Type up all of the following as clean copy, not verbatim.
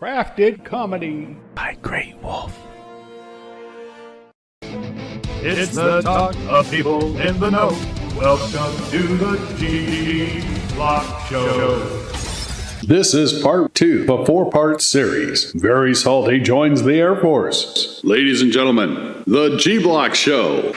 Crafted comedy by Great Wolf. It's the talk of people in the know. Welcome to the G Block Show. This is part 2 of a 4-part series. Very Suly joins the Air Force. Ladies and gentlemen, the G Block Show.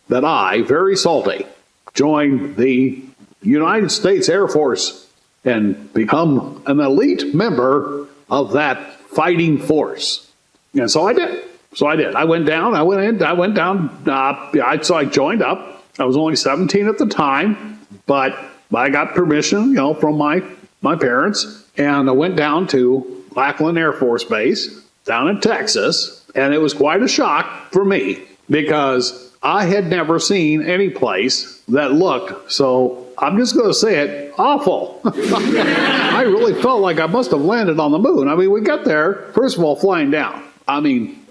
That I, Very Suly, joined the United States Air Force and become an elite member of that fighting force. And so I did. I went down. So I joined up. I was only 17 at the time, but I got permission, from my parents, and I went down to Lackland Air Force Base down in Texas, and it was quite a shock for me because I had never seen any place that looked, so I'm just going to say it, awful. I really felt like I must have landed on the moon. I mean, we got there, first of all, flying down. I mean,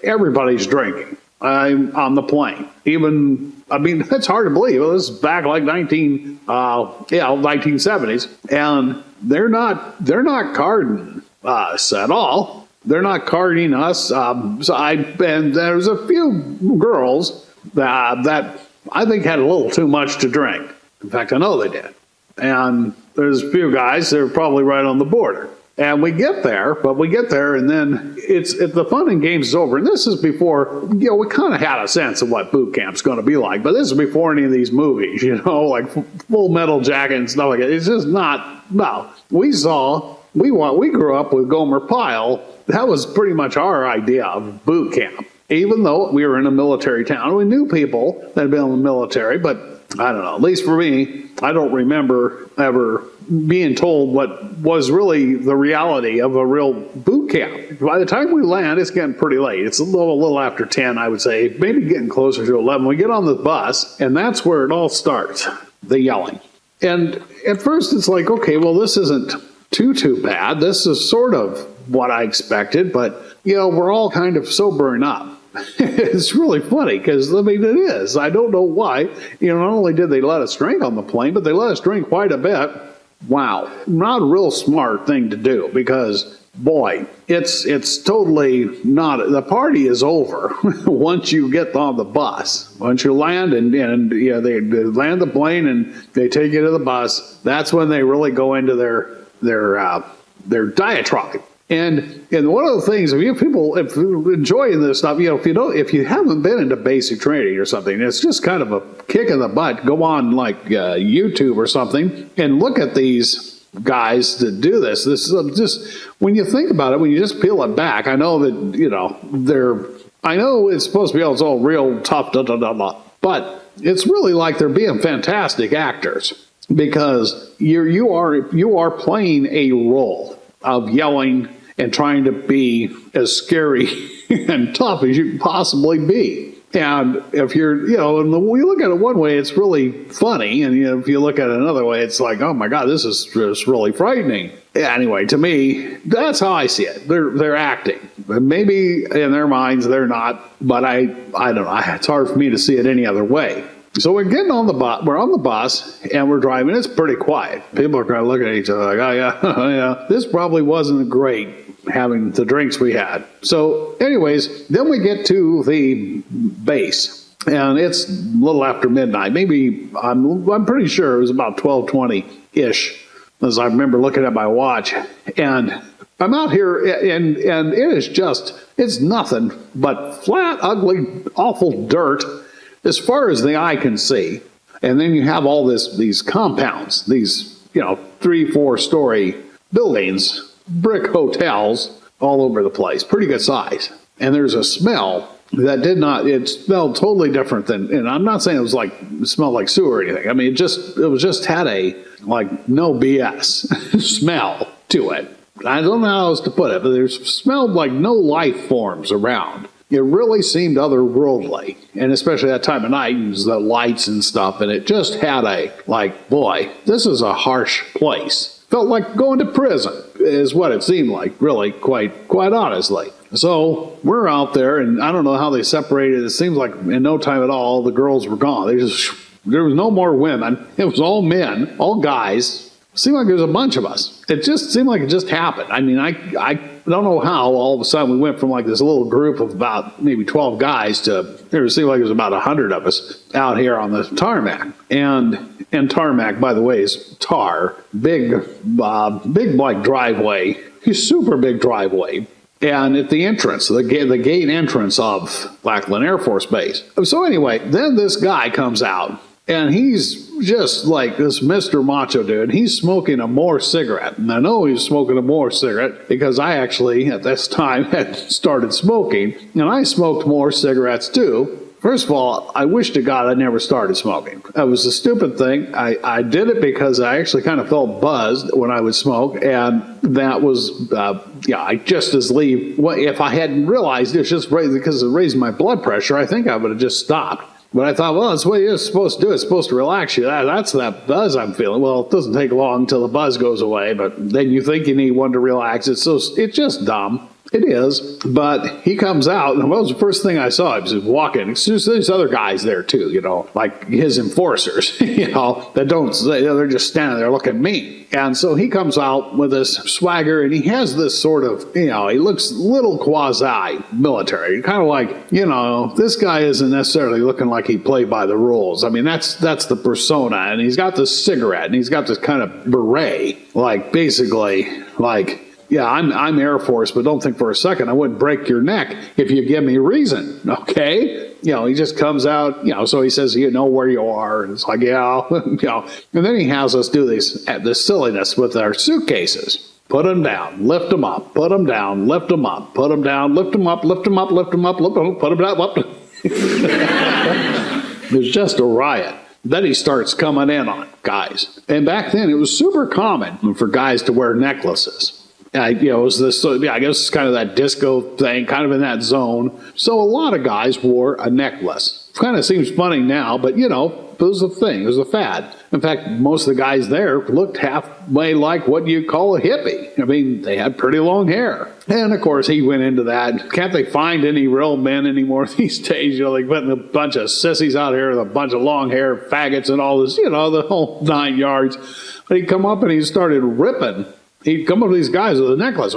everybody's drinking on the plane. It's hard to believe. This is back like 1970s, and they're not carding us at all. They're not carding us. And there's a few girls that I think had a little too much to drink. In fact, I know they did. And there's a few guys that are probably right on the border. And we get there, and then it's the fun and games is over. And this is before, we kind of had a sense of what boot camp's going to be like. But this is before any of these movies, like Full Metal Jacket and stuff like that. It's just not, no. We grew up with Gomer Pyle. That was pretty much our idea of boot camp. Even though we were in a military town, we knew people that had been in the military, but I don't know, at least for me, I don't remember ever being told what was really the reality of a real boot camp. By the time we land, it's getting pretty late. It's a little after 10, I would say, maybe getting closer to 11. We get on the bus, and that's where it all starts, the yelling. And at first, it's like, okay, well, this isn't too bad. This is sort of what I expected, but, we're all kind of sobering up. It's really funny because, it is. I don't know why. Not only did they let us drink on the plane, but they let us drink quite a bit. Wow. Not a real smart thing to do because, boy, it's totally not. The party is over once you get on the bus. Once you land and they land the plane and they take you to the bus, that's when they really go into their diatribe. And one of the things, if you're enjoying this stuff, if you haven't been into basic training or something, it's just kind of a kick in the butt. Go on like YouTube or something and look at these guys that do this. This is just, when you think about it, when you just peel it back, I know that, I know it's supposed to be all real tough, but it's really like they're being fantastic actors because you are playing a role of yelling and trying to be as scary and tough as you can possibly be. And if you're, and when you look at it one way, it's really funny. And if you look at it another way, it's like, oh my God, this is just really frightening. Anyway, to me, that's how I see it. They're acting. Maybe in their minds they're not, but I don't know. It's hard for me to see it any other way. So we're getting on the bus. We're on the bus and we're driving. It's pretty quiet. People are kind of looking at each other like, oh yeah, oh yeah. This probably wasn't great having the drinks we had. So, anyways, then we get to the base, and it's a little after midnight. Maybe I'm pretty sure it was about 12:20-ish, as I remember looking at my watch. And I'm out here, and it is it's nothing but flat, ugly, awful dirt as far as the eye can see. And then you have all these compounds, these 3-4 story buildings, brick hotels all over the place, pretty good size. And there's a smell that it smelled totally different than, and I'm not saying it smelled like sewer or anything. I mean, it had a no BS smell to it. I don't know how else to put it, but it smelled like no life forms around. It really seemed otherworldly, and especially that time of night, the lights and stuff, and it just had boy, this is a harsh place. Felt like going to prison, is what it seemed like, really, quite honestly. So we're out there, and I don't know how they separated. It seems like in no time at all, the girls were gone. There was no more women. It was all men, all guys. It seemed like there was a bunch of us. It just seemed like it just happened. I mean, I don't know how all of a sudden we went from like this little group of about maybe 12 guys to it seemed like there was about 100 of us out here on the tarmac. And tarmac, by the way, is tar, big like driveway, super big driveway. And at the entrance, the gate entrance of Lackland Air Force Base. So anyway, then this guy comes out, and he's just like this Mr. Macho dude. He's smoking a Moore cigarette. And I know he's smoking a Moore cigarette because I actually, at this time, had started smoking. And I smoked Moore cigarettes too. First of all, I wish to God I never started smoking. That was a stupid thing. I did it because I actually kind of felt buzzed when I would smoke, and that was, I just as leave. If I hadn't realized it's just because it raised my blood pressure, I think I would have just stopped. But I thought, well, that's what you're supposed to do. It's supposed to relax you. That's that buzz I'm feeling. Well, it doesn't take long until the buzz goes away, but then you think you need one to relax. It's just dumb. It is, but he comes out, and what was the first thing I saw? He was walking. There's other guys there too, like his enforcers, that don't say, they're just standing there looking mean. And so he comes out with this swagger, and he has this sort of, he looks a little quasi-military, kind of like, this guy isn't necessarily looking like he played by the rules. I mean, that's the persona, and he's got this cigarette, and he's got this kind of beret, like basically, like, yeah, I'm Air Force, but don't think for a second I wouldn't break your neck if you give me reason, okay? He just comes out, so he says, you know where you are, and it's like, yeah, And then he has us do this silliness with our suitcases. Put them down, lift them up, put them down, lift them up, put them down, lift them up, lift them up, lift them up, lift them up, put them down, lift them. It was just a riot. Then he starts coming in on guys. And back then, it was super common for guys to wear necklaces. It was this, I guess it's kind of that disco thing, kind of in that zone. So a lot of guys wore a necklace. Kind of seems funny now, but it was a thing. It was a fad. In fact, most of the guys there looked halfway like what you call a hippie. I mean, they had pretty long hair. And of course, he went into that. Can't they find any real men anymore these days? Like putting a bunch of sissies out here with a bunch of long hair, faggots, and all this, the whole 9 yards. But he'd come up and he started ripping. He'd come up to these guys with a necklace,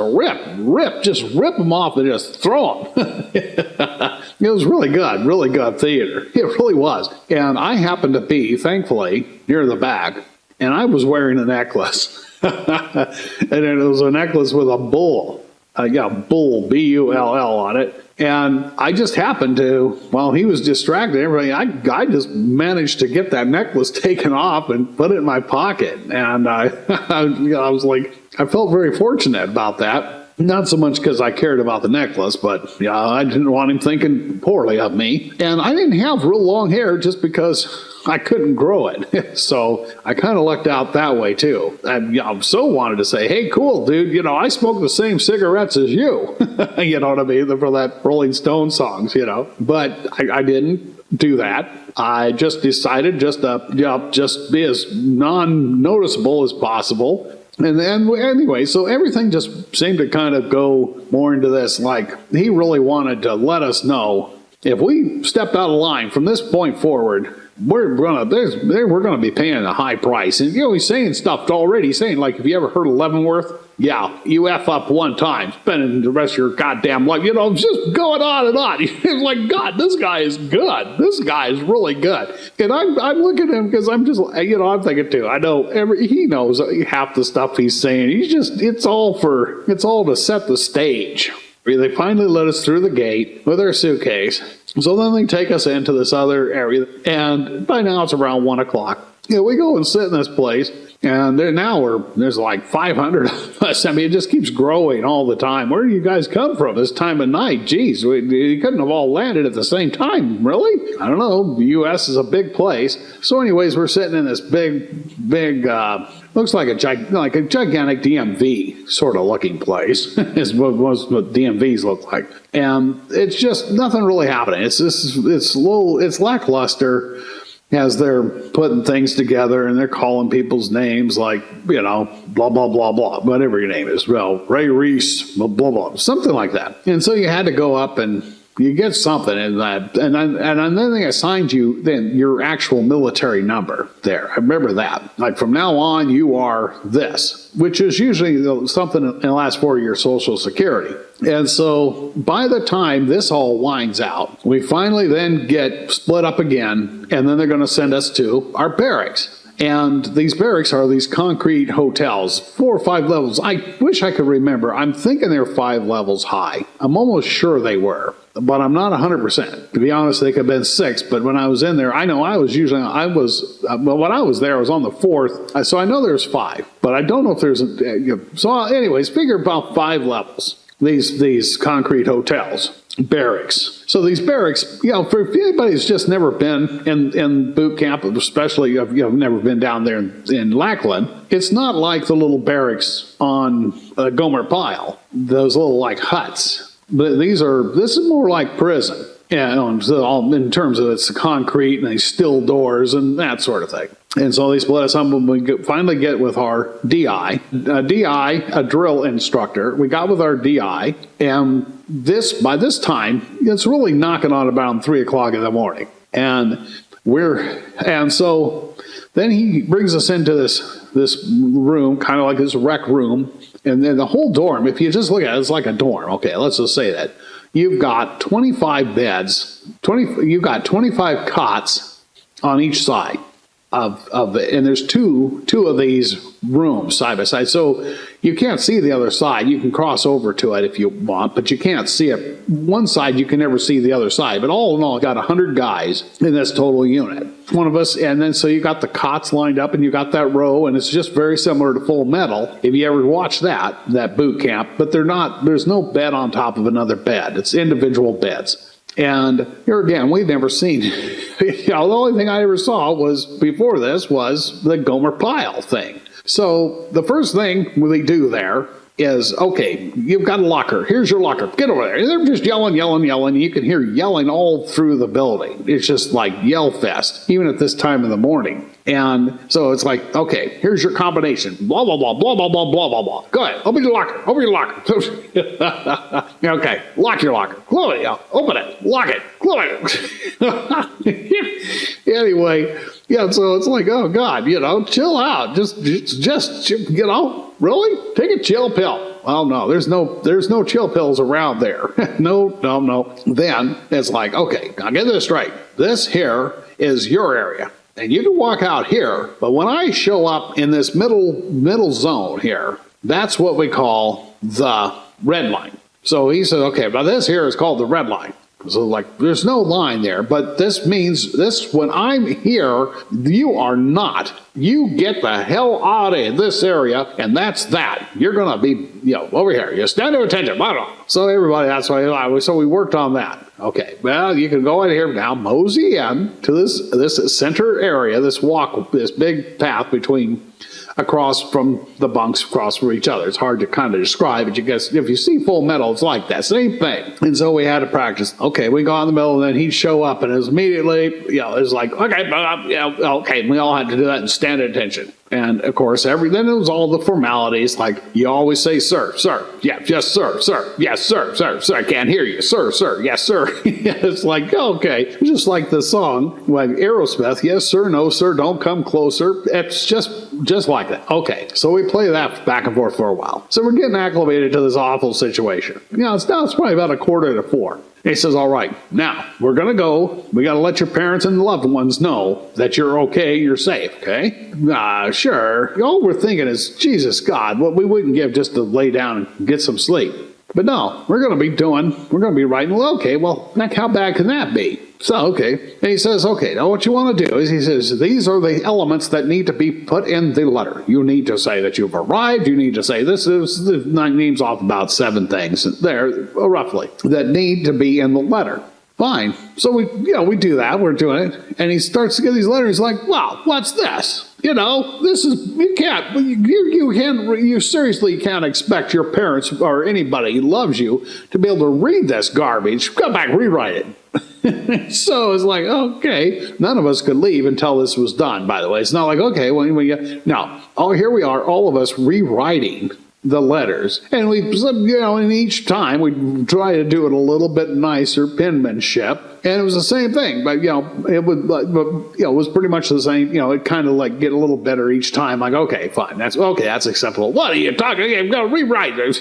just rip them off and just throw them. It was really good theater. It really was. And I happened to be, thankfully, near the back, and I was wearing a necklace. And it was a necklace with a bull. Bull, B-U-L-L on it. And I just happened to, while he was distracted, I just managed to get that necklace taken off and put it in my pocket. And I was like, I felt very fortunate about that. Not so much because I cared about the necklace, but I didn't want him thinking poorly of me. And I didn't have real long hair just because I couldn't grow it. So I kind of lucked out that way too. I so wanted to say, hey, cool, dude, I smoke the same cigarettes as you. You know what I mean? For that Rolling Stone songs, But I didn't do that. I just decided just be as non-noticeable as possible. And then, anyway, so everything just seemed to kind of go more into this, like he really wanted to let us know if we stepped out of line from this point forward, we're gonna be paying a high price. And he's saying stuff already. He's saying, like, have you ever heard of Leavenworth? Yeah, you F up one time, spending the rest of your goddamn life, just going on and on. It's like, God, this guy is good. This guy is really good. And I'm looking at him because I'm just, I'm thinking too, I know he knows half the stuff he's saying. It's all to set the stage. They finally let us through the gate with our suitcase. So then they take us into this other area, and by now it's around 1 o'clock. We go and sit in this place, and there's like 500 of us. I mean, it just keeps growing all the time. Where do you guys come from this time of night? Geez, we couldn't have all landed at the same time, really? I don't know. The U.S. is a big place. So anyways, we're sitting in this big, looks like a gigantic DMV sort of looking place, is what DMVs look like. And it's just nothing really happening. It's lackluster. as they're putting things together and they're calling people's names like, blah, blah, blah, blah, whatever your name is. Well, Ray Reese, blah, blah, blah, something like that. And so you had to go up and you get something in that. And then they assigned you then your actual military number there. I remember that. Like from now on, you are this, which is usually something in the last 4 years Social Security. And so by the time this all winds out, we finally then get split up again, and then they're going to send us to our barracks. And these barracks are these concrete hotels, 4 or 5 levels. I wish I could remember. I'm thinking they're 5 levels high. I'm almost sure they were, but I'm not 100%. To be honest, they could have been 6, but when I was in there, I know when I was there, I was on the 4th, so I know there's 5, but I don't know if there's, so anyways, figure about 5 levels. These concrete hotels, barracks. So these barracks, for anybody who's just never been in boot camp, especially if you've never been down there in Lackland, it's not like the little barracks on Gomer Pyle, those little like huts. But this is more like prison. In terms of it's concrete and these steel doors and that sort of thing. And so they split us up when we finally get with our DI. A drill instructor. We got with our DI, and by this time, it's really knocking on about 3 o'clock in the morning. And so then he brings us into this room, kind of like this rec room, and then the whole dorm, if you just look at it, it's like a dorm. Okay, let's just say that. You've got 25 beds, you've got 25 cots on each side of it, and there's two of these rooms side by side. So you can't see the other side. You can cross over to it if you want, but you can't see it. One side, you can never see the other side. But all in all, got 100 guys in this total unit. One of us, and then so you got the cots lined up, and you got that row, and it's just very similar to Full Metal. If you ever watch that boot camp, but there's no bed on top of another bed. It's individual beds. And here again, we've never seen, the only thing I ever saw before this was the Gomer Pyle thing. So the first thing we do there is, okay, you've got a locker. Here's your locker. Get over there. And they're just yelling. You can hear yelling all through the building. It's just like yell fest, even at this time of the morning. And so it's like, okay, here's your combination. Blah, blah, blah, blah, blah, blah, blah, blah, blah. Go ahead. Open your locker. Okay. Lock your locker. Close it. Open it. Lock it. Close it. Anyway, so it's like, oh, God, chill out. Just really? Take a chill pill. Well, no, there's no chill pills around there. No. Then it's like, okay, now get this straight. This here is your area. And you can walk out here, but when I show up in this middle zone here, that's what we call the red line. So he said, okay, now this here is called the red line. So like, there's no line there, but this means when I'm here, you are not. You get the hell out of this area, and that's that. You're going to be, over here. You stand to attention. So everybody, that's why. So we worked on that. Okay, well, you can go in here now, mosey in to this center area, this big path across from the bunks, across from each other. It's hard to kind of describe, but you guess if you see Full Metal, it's like that same thing. And so we had to practice. Okay, we go in the middle, and then he'd show up, and it was immediately, it was like, okay, okay. And we all had to do that and stand at attention. And of course, then it was all the formalities, like you always say, sir, yeah, yes, sir, yes, sir, I can't hear you, sir, yes, sir. It's like, okay, just like the song, like Aerosmith, yes, sir, no, sir, don't come closer. It's just like that. Okay, so we play that back and forth for a while. So we're getting acclimated to this awful situation. It's probably about 3:45. He says, all right, now we're going to go. We got to let your parents and loved ones know that you're okay, you're safe, okay? Sure. All we're thinking is, Jesus God, what we wouldn't give just to lay down and get some sleep. But no, we're going to be writing, well, okay, well, how bad can that be? So, okay. And he says, okay, now what you want to do is, he says, these are the elements that need to be put in the letter. You need to say that you've arrived. You need to say this names off about 7 things there, roughly, that need to be in the letter. Fine. So we do that. We're doing it. And he starts to get these letters. He's like, wow, what's this? This is, you seriously can't expect your parents or anybody who loves you to be able to read this garbage. Come back, rewrite it. So it's like, okay, none of us could leave until this was done, by the way. It's not like, okay, no. Oh, here we are, all of us rewriting the letters. And and each time we try to do it a little bit nicer penmanship. And it was the same thing, but it was pretty much the same. It kind of like get a little better each time. Like, okay, fine, that's acceptable. What are you talking? You've got to rewrite this.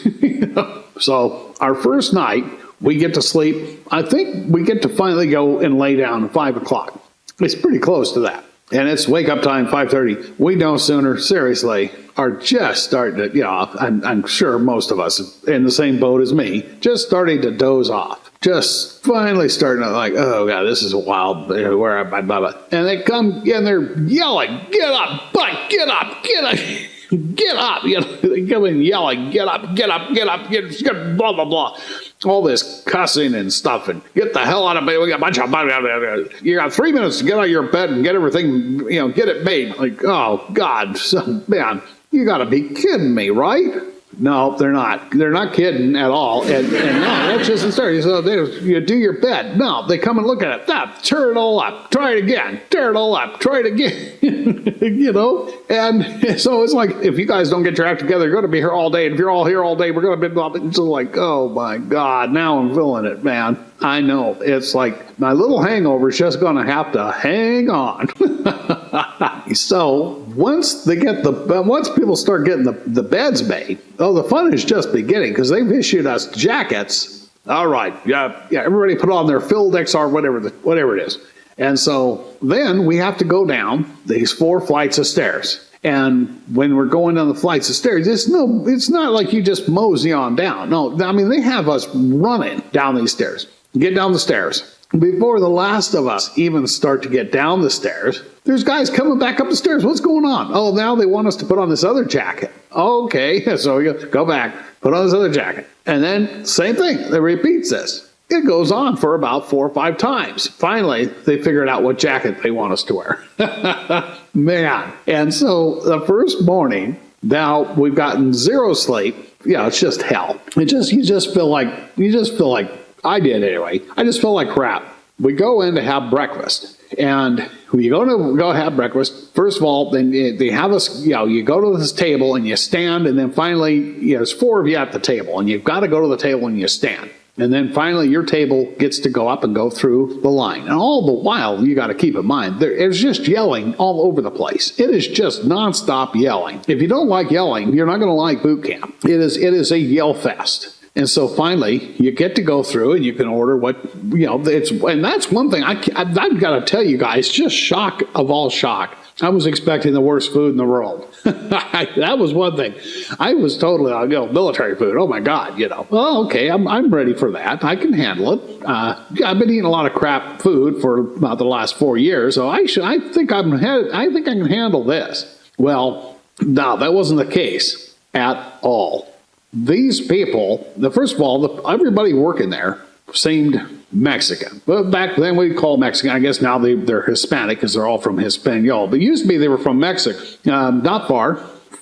So our first night, we get to sleep. I think we get to finally go and lay down at 5 o'clock. It's pretty close to that. And it's wake up time, 5:30. We no sooner, seriously, are just starting to, I'm sure most of us in the same boat as me, just starting to doze off. Just finally starting to like, oh God, this is wild. Where am I? Blah, blah. And they come and they're yelling, get up, butt, get up, get up. Get up! They come in yelling, get up, get up, get up, get blah, blah, blah. All this cussing and stuff, and get the hell out of bed. We got a bunch of, you got 3 minutes to get out of your bed and get everything, get it made. Like, oh, God, man, you got to be kidding me, right? No, they're not. They're not kidding at all. And no, that's just the story. So you do your bed. No, they come and look at it. Tear it all up. Try it again. Tear it all up. Try it again. And so it's like, if you guys don't get your act together, you're going to be here all day. And if you're all here all day, we're going to be it's like, oh my God, now I'm feeling it, man. I know. It's like my little hangover's just going to have to hang on. So once people start getting the beds made, the fun is just beginning because they've issued us jackets. All right, yeah, everybody put on their Phil XR, whatever it is. And so then we have to go down these 4 flights of stairs. And when we're going down the flights of stairs, it's not like you just mosey on down. No, I mean, they have us running down these stairs. Get down the stairs. Before the last of us even start to get down the stairs, there's guys coming back up the stairs. What's going on? Oh, now they want us to put on this other jacket. Okay, so we go back, put on this other jacket. And then same thing. It repeats this. It goes on for about 4 or 5 times. Finally, they figured out what jacket they want us to wear. Man. And so the first morning, now we've gotten 0 sleep. Yeah, it's just hell. You just feel like I did anyway. I just felt like crap. We go in to have breakfast. And when you go have breakfast, first of all, then they have us, you go to this table and you stand, and then finally, there's 4 of you at the table, and you've got to go to the table and you stand. And then finally, your table gets to go up and go through the line. And all the while, you got to keep in mind, there's just yelling all over the place. It is just nonstop yelling. If you don't like yelling, you're not going to like boot camp. It is a yell fest. And so finally, you get to go through and you can order and that's one thing I've got to tell you guys, just shock of all shock. I was expecting the worst food in the world. That was one thing. I was totally, military food. Oh my God, Well, okay, I'm ready for that. I can handle it. I've been eating a lot of crap food for about the last 4 years, so I think I can handle this. Well, no, that wasn't the case at all. These people, first of all, everybody working there seemed Mexican. But back then we'd call Mexican. I guess now they're Hispanic because they're all from Hispaniola. But used to be they were from Mexico, not far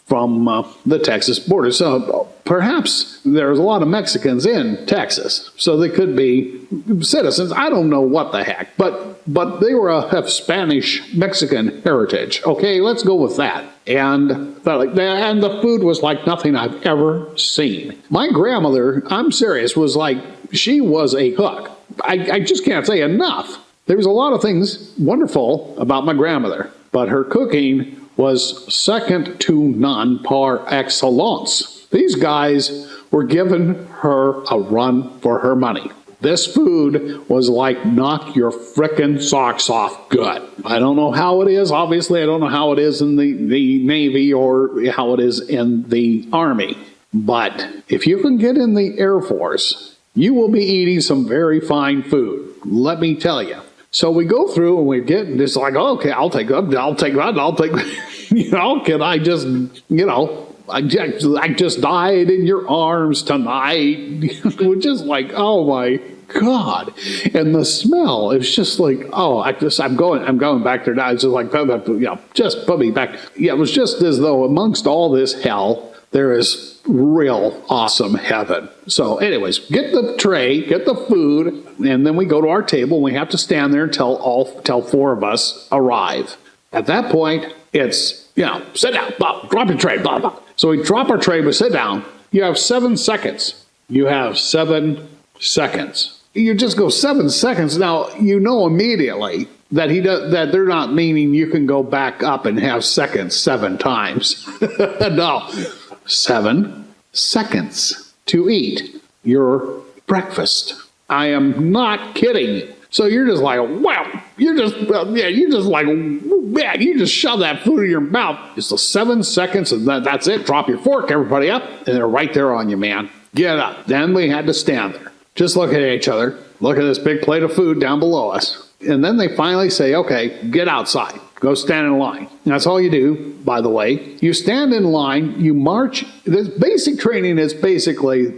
from the Texas border. So perhaps there's a lot of Mexicans in Texas. So they could be citizens. I don't know what the heck. But they were have Spanish-Mexican heritage. Okay, let's go with that. And the food was like nothing I've ever seen. My grandmother, I'm serious, was like, she was a cook. I just can't say enough. There was a lot of things wonderful about my grandmother, but her cooking was second to none par excellence. These guys were giving her a run for her money. This food was like knock your frickin' socks off good. I don't know how it is. Obviously, I don't know how it is in the Navy or how it is in the Army. But if you can get in the Air Force, you will be eating some very fine food. Let me tell you. So we go through and we get this like, okay, I'll take that. Can I just, I just died in your arms tonight. We're just like, oh my God. And the smell is just like, oh, I'm going back there now. It's just like, just put me back. Yeah, it was just as though amongst all this hell, there is real awesome heaven. So anyways, get the tray, get the food, and then we go to our table, and we have to stand there until 4 of us arrive. At that point, it's, sit down, blah, drop your tray, blah, blah. So we drop our tray, we sit down. You have 7 seconds. You have 7 seconds. You just go 7 seconds. Now, you know immediately that that they're not meaning you can go back up and have seconds 7 times. No, 7 seconds to eat your breakfast. I am not kidding. So you're just like, wow, you just shove that food in your mouth. It's the 7 seconds, and that's it. Drop your fork, everybody up, and they're right there on you, man. Get up. Then we had to stand there. Just look at each other. Look at this big plate of food down below us. And then they finally say, okay, get outside. Go stand in line. And that's all you do, by the way. You stand in line, you march. This basic training is basically,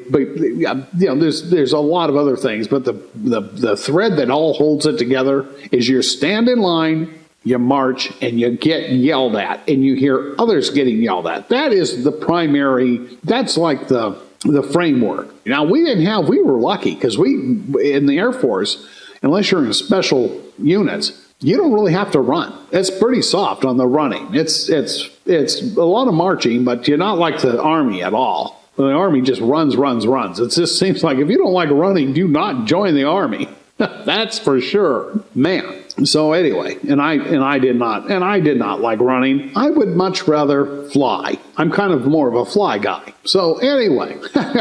there's a lot of other things, but the thread that all holds it together is you stand in line, you march, and you get yelled at, and you hear others getting yelled at. That is the primary, that's like the framework. Now, we were lucky because in the Air Force, unless you're in special units, you don't really have to run. It's pretty soft on the running. It's a lot of marching, but you're not like the Army at all. The Army just runs. It just seems like if you don't like running, do not join the Army. That's for sure, man. So anyway, and I did not like running. I would much rather fly. I'm kind of more of a fly guy. So anyway,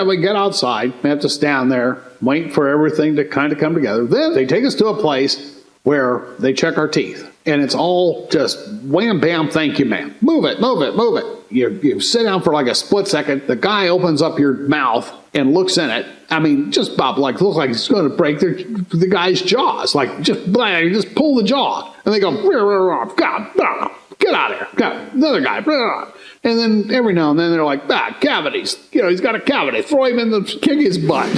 we get outside. We have to stand there, wait for everything to kind of come together. Then they take us to a place where they check our teeth. And it's all just wham, bam, thank you, ma'am. Move it. You sit down for like a split second. The guy opens up your mouth and looks in it. I mean, just about looks like he's going to break the guy's jaws. Like, just pull the jaw. And they go, God, get out of here. God, another guy. And then every now and then they're like, cavities. He's got a cavity. Throw him kick his butt.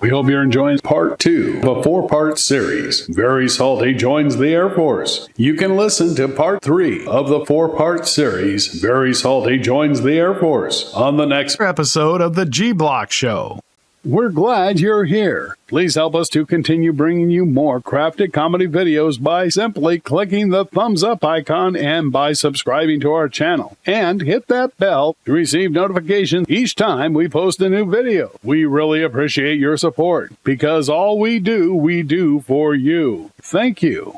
We hope you're enjoying part 2 of a 4-part series. Very Suly joins the Air Force. You can listen to part 3 of the 4-part series, Very Suly joins the Air Force, on the next Episode of the G Block Show. We're glad you're here. Please help us to continue bringing you more crafted comedy videos by simply clicking the thumbs up icon and by subscribing to our channel. And hit that bell to receive notifications each time we post a new video. We really appreciate your support because all we do for you. Thank you.